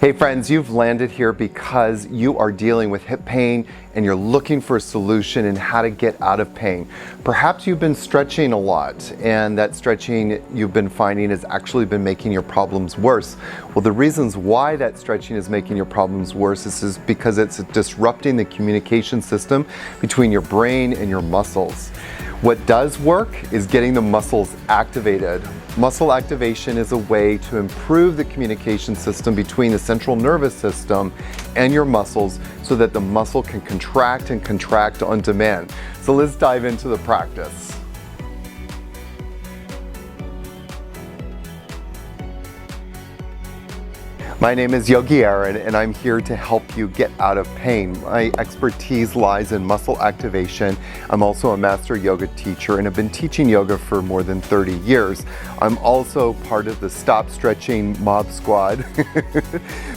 Hey friends, you've landed here because you are dealing with hip pain and you're looking for a solution in how to get out of pain. Perhaps you've been stretching a lot and that stretching you've been finding has actually been making your problems worse. Well, the reasons why that stretching is making your problems worse is because it's disrupting the communication system between your brain and your muscles. What does work is getting the muscles activated. Muscle activation is a way to improve the communication system between the central nervous system and your muscles so that the muscle can contract and contract on demand. So let's dive into the practice. My name is Yogi Aaron and I'm here to help you get out of pain. My expertise lies in muscle activation. I'm also a master yoga teacher and have been teaching yoga for more than 30 years. I'm also part of the Stop Stretching Mob Squad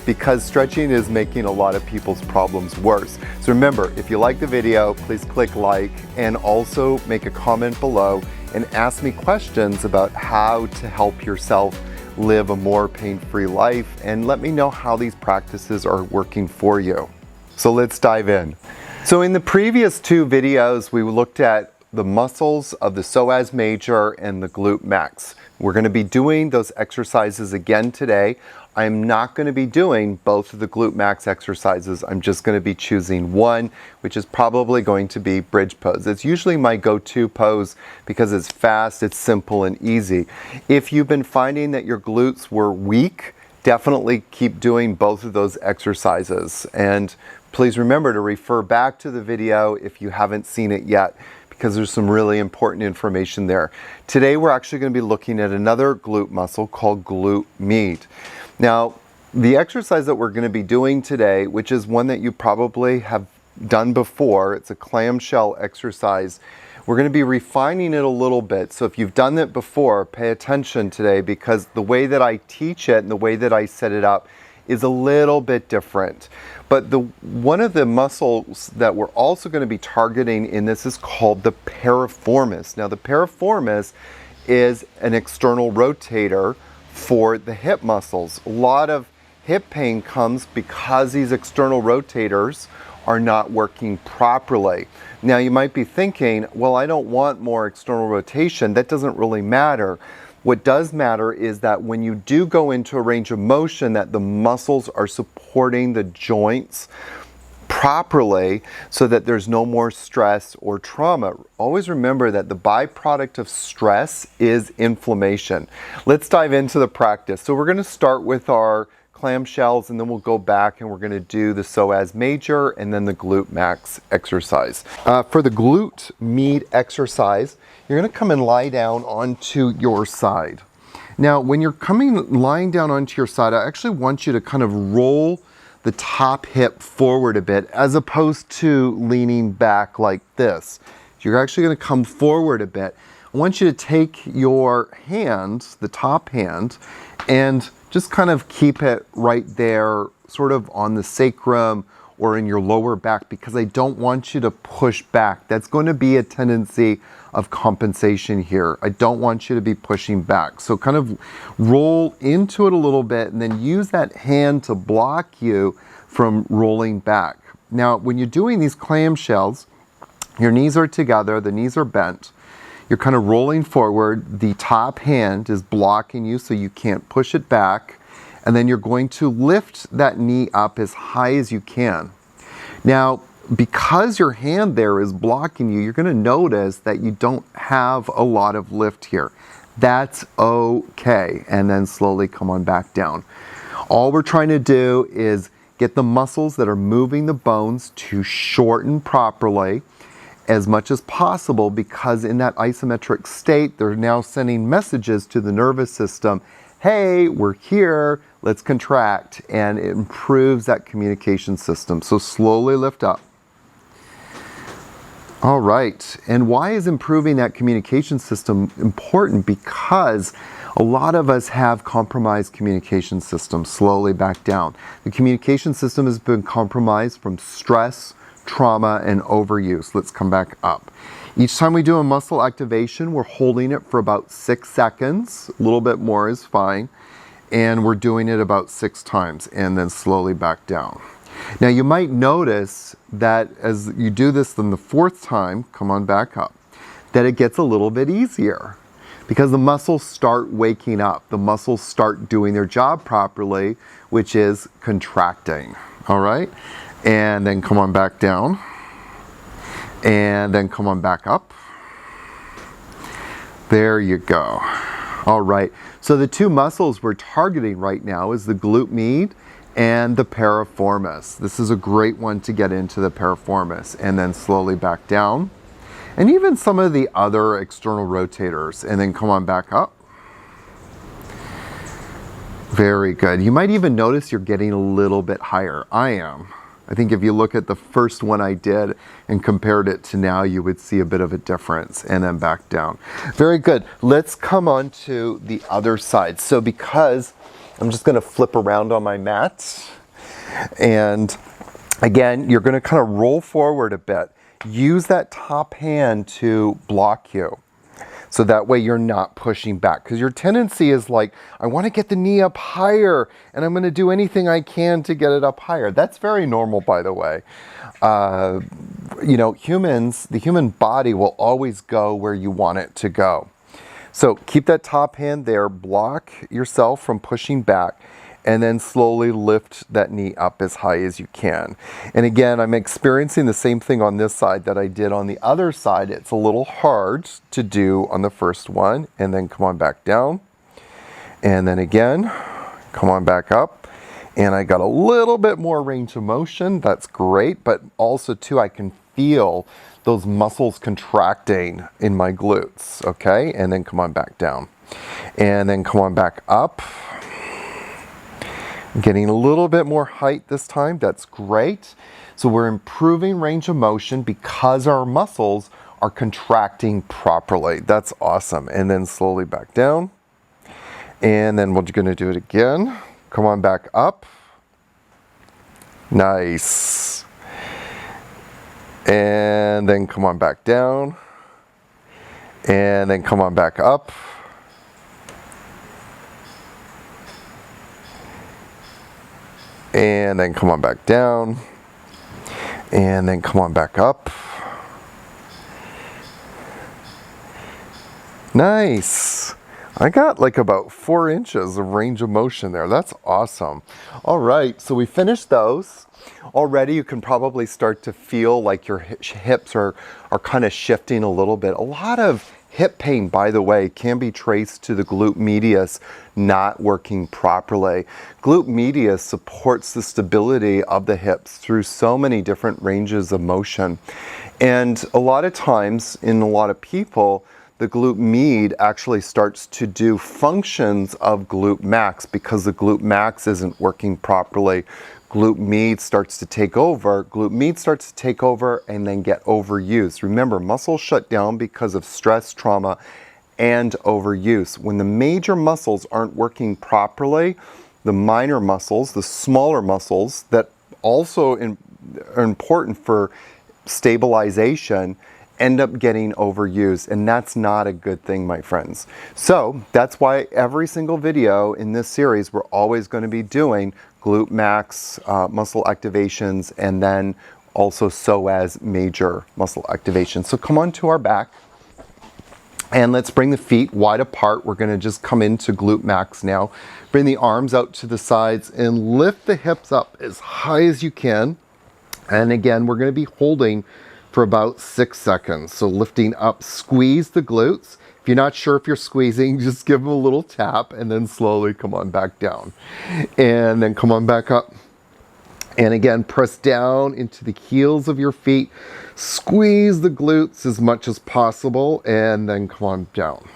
because stretching is making a lot of people's problems worse. So remember, if you like the video, please click like and also make a comment below and ask me questions about how to help yourself live a more pain-free life, and let me know how these practices are working for you. So let's dive in. So in the previous two videos, we looked at the muscles of the psoas major and the glute max. We're going to be doing those exercises again today. I'm not going to be doing both of the glute max exercises. I'm just going to be choosing one, which is probably going to be bridge pose. It's usually my go-to pose because it's fast, it's simple, and easy. If you've been finding that your glutes were weak, definitely keep doing both of those exercises. And please remember to refer back to the video if you haven't seen it yet, because there's some really important information there. Today we're actually going to be looking at another glute muscle called glute med. Now, the exercise that we're going to be doing today, which is one that you probably have done before, it's a clamshell exercise. We're going to be refining it a little bit. So if you've done it before, pay attention today because the way that I teach it and the way that I set it up is a little bit different. But one of the muscles that we're also going to be targeting in this is called the piriformis. Now, the piriformis is an external rotator for the hip muscles. A lot of hip pain comes because these external rotators are not working properly. Now you might be thinking, well, I don't want more external rotation. That doesn't really matter. What does matter is that when you do go into a range of motion, that the muscles are supporting the joints properly so that there's no more stress or trauma. Always remember that the byproduct of stress is inflammation. Let's dive into the practice. So we're going to start with our clamshells and then we'll go back and we're going to do the psoas major and then the glute max exercise. For the glute med exercise, you're going to come and lie down onto your side. Now, when you're lying down onto your side, I actually want you to kind of roll the top hip forward a bit as opposed to leaning back like this. You're actually going to come forward a bit. I want you to take your hand, the top hand, and just kind of keep it right there, sort of on the sacrum or in your lower back, because I don't want you to push back. That's going to be a tendency of compensation here. I don't want you to be pushing back. So kind of roll into it a little bit and then use that hand to block you from rolling back. Now, when you're doing these clamshells, your knees are together, the knees are bent. You're kind of rolling forward. The top hand is blocking you so you can't push it back. And then you're going to lift that knee up as high as you can. Now, because your hand there is blocking you, you're going to notice that you don't have a lot of lift here. That's okay. And then slowly come on back down. All we're trying to do is get the muscles that are moving the bones to shorten properly as much as possible, because in that isometric state, they're now sending messages to the nervous system. Hey, we're here, let's contract, and it improves that communication system. So slowly lift up. All right, and why is improving that communication system important? Because a lot of us have compromised communication systems. Slowly back down. The communication system has been compromised from stress, trauma, and overuse. Let's come back up. Each time we do a muscle activation, we're holding it for about 6 seconds. A little bit more is fine. And we're doing it about 6 times and then slowly back down. Now you might notice that as you do this then the 4th time, come on back up, that it gets a little bit easier because the muscles start waking up. The muscles start doing their job properly, which is contracting. All right? And then come on back down. And then come on back up. There you go. All right. So the 2 muscles we're targeting right now is the glute med and the piriformis. This is a great one to get into, the piriformis, and then slowly back down. And even some of the other external rotators, and then come on back up. Very good. You might even notice you're getting a little bit higher. I am. I think if you look at the first one I did and compared it to now, you would see a bit of a difference, and then back down. Very good. Let's come on to the other side. So because I'm just going to flip around on my mat, and again, you're going to kind of roll forward a bit. Use that top hand to block you. So that way you're not pushing back, because your tendency is like, I want to get the knee up higher and I'm going to do anything I can to get it up higher. That's very normal, by the way. You know, the human body will always go where you want it to go. So keep that top hand there, block yourself from pushing back, and then slowly lift that knee up as high as you can. And again, I'm experiencing the same thing on this side that I did on the other side. It's a little hard to do on the first one, and then come on back down. And then again, come on back up. And I got a little bit more range of motion. That's great, but also too, I can feel those muscles contracting in my glutes, okay? And then come on back down. And then come on back up. Getting a little bit more height this time, that's great. So we're improving range of motion because our muscles are contracting properly. That's awesome. And then slowly back down. And then we're gonna do it again. Come on back up. Nice. And then come on back down. And then come on back up. And then come on back down. And then come on back up. Nice. I got like about 4 inches of range of motion there. That's awesome. All right, so we finished those. Already you can probably start to feel like your hips are kind of shifting a little bit. A lot of hip pain, by the way, can be traced to the glute medius not working properly. Glute medius supports the stability of the hips through so many different ranges of motion. And a lot of times, in a lot of people, the glute med actually starts to do functions of glute max because the glute max isn't working properly. Glute med starts to take over. Glute med starts to take over and then get overused. Remember, muscles shut down because of stress, trauma, and overuse. When the major muscles aren't working properly, the minor muscles, the smaller muscles that also are important for stabilization, end up getting overused, and that's not a good thing, my friends. So that's why every single video in this series, we're always going to be doing glute max muscle activations, and then also psoas major muscle activation. So come on to our back, and let's bring the feet wide apart. We're going to just come into glute max now. Bring the arms out to the sides and lift the hips up as high as you can. And again, we're going to be holding for about 6 seconds. So lifting up, squeeze the glutes. If you're not sure if you're squeezing, just give them a little tap and then slowly come on back down. And then come on back up. And again, press down into the heels of your feet. Squeeze the glutes as much as possible and then come on down.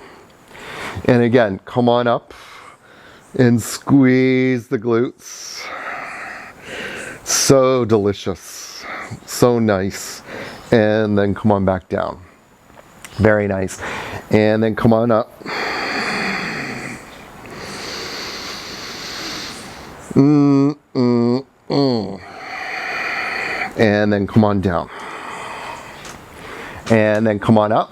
And again, come on up and squeeze the glutes. So delicious, so nice. And then come on back down. Very nice. And then come on up. And then come on down. And then come on up.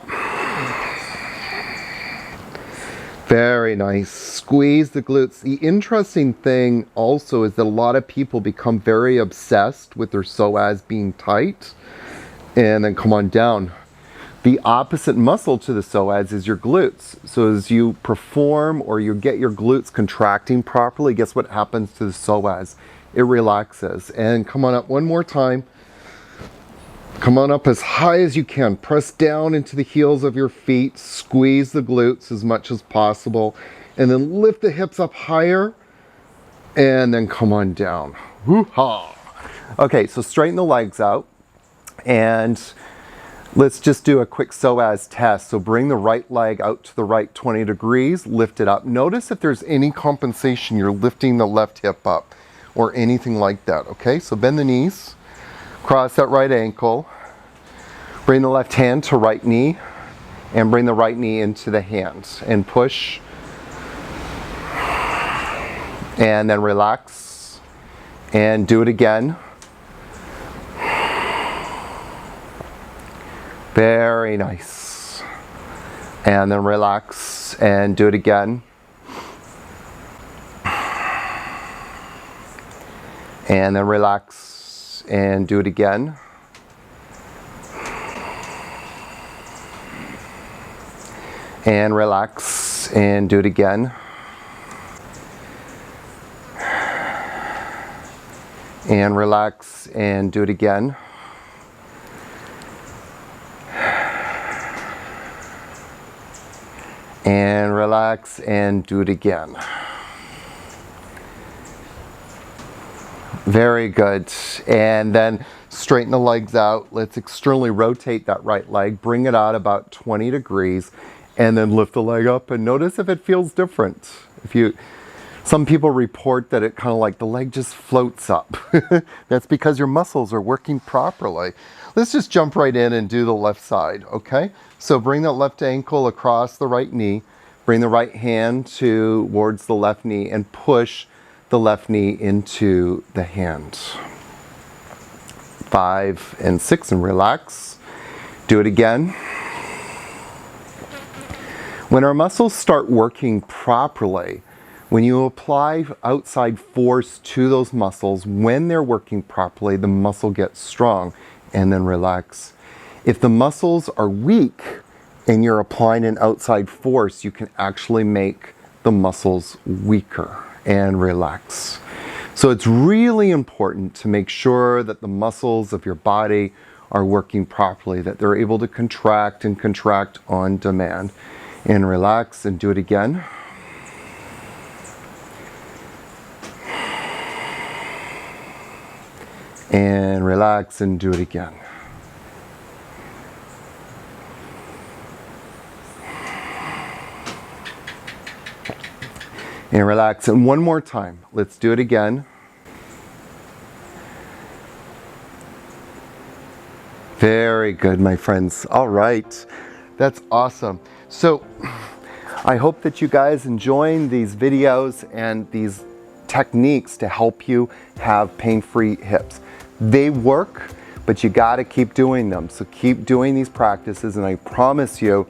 Very nice. Squeeze the glutes. The interesting thing also is that a lot of people become very obsessed with their psoas being tight, and then come on down. The opposite muscle to the psoas is your glutes. So as you perform or you get your glutes contracting properly, guess what happens to the psoas? It relaxes. And come on up one more time. Come on up as high as you can. Press down into the heels of your feet. Squeeze the glutes as much as possible. And then lift the hips up higher. And then come on down. Woo-ha! Okay, so straighten the legs out. And let's just do a quick psoas test. So bring the right leg out to the right 20 degrees. Lift it up. Notice if there's any compensation, you're lifting the left hip up or anything like that. Okay, so bend the knees. Cross that right ankle, bring the left hand to right knee, and bring the right knee into the hand, and push, and then relax, and do it again. Very nice. And then relax, and do it again. And then relax. And do it again. And relax and do it again. And relax and do it again. And relax and do it again. Very good. And then straighten the legs out. Let's externally rotate that right leg. Bring it out about 20 degrees and then lift the leg up and notice if it feels different. Some people report that it kind of like the leg just floats up. That's because your muscles are working properly. Let's just jump right in and do the left side, okay? So bring that left ankle across the right knee. Bring the right hand towards the left knee and push the left knee into the hand. 5 and 6 and relax. Do it again. When our muscles start working properly, when you apply outside force to those muscles, when they're working properly, the muscle gets strong, and then relax. If the muscles are weak and you're applying an outside force, you can actually make the muscles weaker. And relax. So it's really important to make sure that the muscles of your body are working properly, that they're able to contract and contract on demand. And relax and do it again. And relax and do it again. And relax. And one more time. Let's do it again. Very good, my friends. All right. That's awesome. So I hope that you guys enjoying these videos and these techniques to help you have pain-free hips. They work, but you got to keep doing them. So keep doing these practices, and I promise you,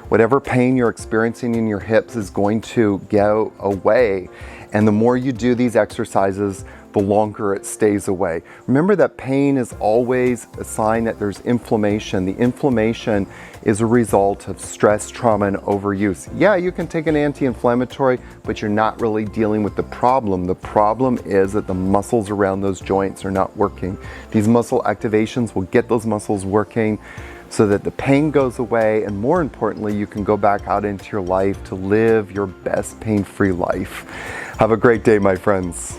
whatever pain you're experiencing in your hips is going to go away. And the more you do these exercises, the longer it stays away. Remember that pain is always a sign that there's inflammation. The inflammation is a result of stress, trauma, and overuse. Yeah, you can take an anti-inflammatory, but you're not really dealing with the problem. The problem is that the muscles around those joints are not working. These muscle activations will get those muscles working so that the pain goes away, and more importantly, you can go back out into your life to live your best pain-free life. Have a great day, my friends.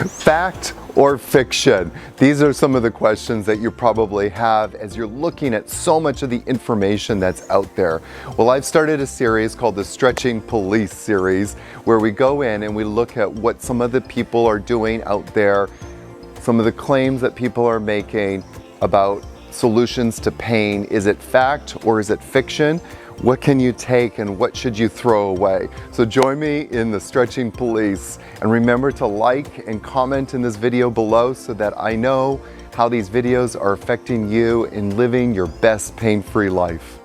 Fact or fiction? These are some of the questions that you probably have as you're looking at so much of the information that's out there. Well, I've started a series called the Stretching Police series, where we go in and we look at what some of the people are doing out there, some of the claims that people are making about solutions to pain. Is it fact or is it fiction? What can you take and what should you throw away? So join me in the Stretching Police, and remember to like and comment in this video below so that I know how these videos are affecting you in living your best pain-free life.